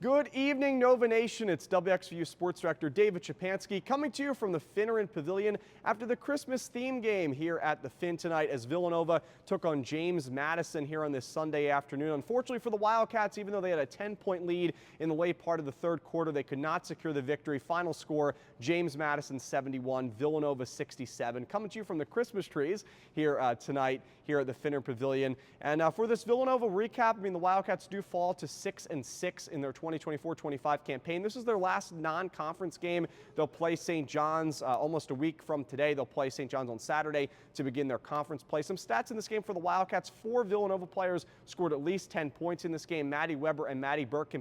Good evening, Nova Nation. It's WXVU Sports Director David Szczepanski coming to you from the Finneran Pavilion after the Christmas theme game here at the Fin tonight as Villanova took on James Madison here on this Sunday afternoon. Unfortunately for the Wildcats, even though they had a 10-point lead in the late part of the third quarter, they could not secure the victory. Final score, James Madison 71, Villanova 67. Coming to you from the Christmas trees here tonight here at the Finneran Pavilion. And for this Villanova recap, the Wildcats do fall to 6-6 in their 2024-25 campaign. This is their last non-conference game. They'll play St. John's almost a week from today. They'll play St. John's on Saturday to begin their conference play. Some stats in this game for the Wildcats. 4 Villanova players scored at least 10 points in this game. Maddie Weber and Maddie Burke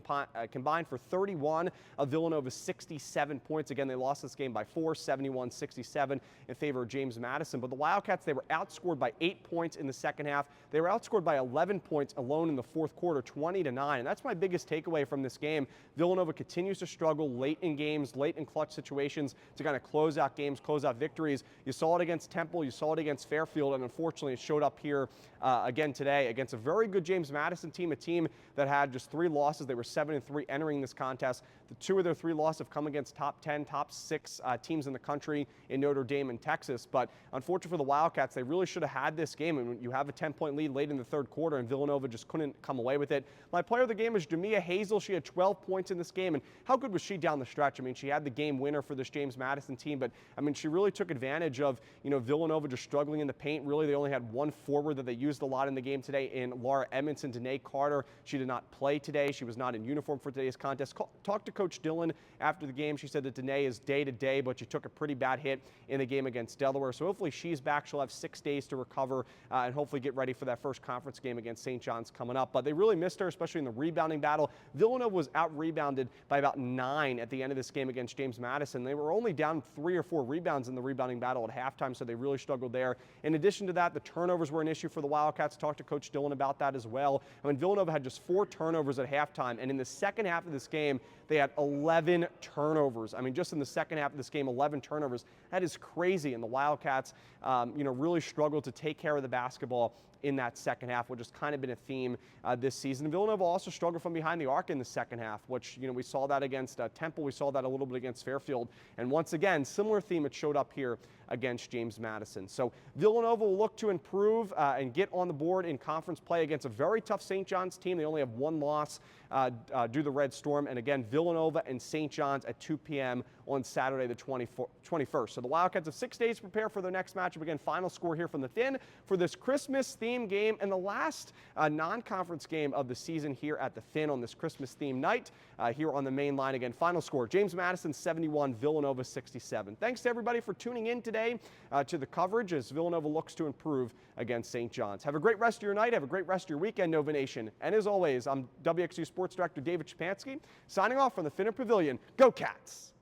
combined for 31 of Villanova's 67 points. Again, they lost this game by 4, 71-67 in favor of James Madison. But the Wildcats, they were outscored by 8 points in the second half. They were outscored by 11 points alone in the fourth quarter, 20-9. And that's my biggest takeaway from this game. Villanova continues to struggle late in games, late in clutch situations to kind of close out games, close out victories. You saw it against Temple, you saw it against Fairfield, and unfortunately it showed up here again today against a very good James Madison team, a team that had just 3 losses. They were 7-3 entering this contest. The 2 of their 3 losses have come against top 10, top 6 teams in the country in Notre Dame and Texas. But unfortunately for the Wildcats, they really should have had this game. And you have a 10-point lead late in the third quarter, and Villanova just couldn't come away with it. My player of the game is Jamia Hazel. She had 12 points in this game, and how good was she down the stretch? She had the game winner for this James Madison team, but she really took advantage of Villanova just struggling in the paint. Really, they only had one forward that they used a lot in the game today in Laura Edmondson. Danae Carter, she did not play today. She was not in uniform for today's contest. Talked to Coach Dillon after the game. She said that Danae is day-to-day, but she took a pretty bad hit in the game against Delaware. So hopefully she's back. She'll have 6 days to recover and hopefully get ready for that first conference game against St. John's coming up. But they really missed her, especially in the rebounding battle. Villanova was out-rebounded by about 9 at the end of this game against James Madison. They were only down 3 or 4 rebounds in the rebounding battle at halftime, so they really struggled there. In addition to that, the turnovers were an issue for the Wildcats. Talked to Coach Dillon about that as well. Villanova had just 4 turnovers at halftime, and in the second half of this game, they had 11 turnovers. Just in the second half of this game, 11 turnovers. That is crazy, and the Wildcats, really struggled to take care of the basketball in that second half, which has kind of been a theme this season. Villanova also struggled from behind the arc in the second half, which, we saw that against Temple. We saw that a little bit against Fairfield. And once again, similar theme, it showed up here against James Madison. So Villanova will look to improve and get on the board in conference play against a very tough St. John's team. They only have 1 loss due to the Red Storm. And again, Villanova and St. John's at 2 p.m. on Saturday the 21st. So the Wildcats have 6 days to prepare for their next matchup. Again, final score here from the Fin for this Christmas-themed game and the last non-conference game of the season here at the Fin on this Christmas-themed night here on the main line. Again, final score, James Madison 71, Villanova 67. Thanks to everybody for tuning in today to the coverage as Villanova looks to improve against St. John's. Have a great rest of your night. Have a great rest of your weekend, Nova Nation. And as always, I'm WXVU Sports Director David Szczepanski, signing off from the Finneran Pavilion. Go Cats!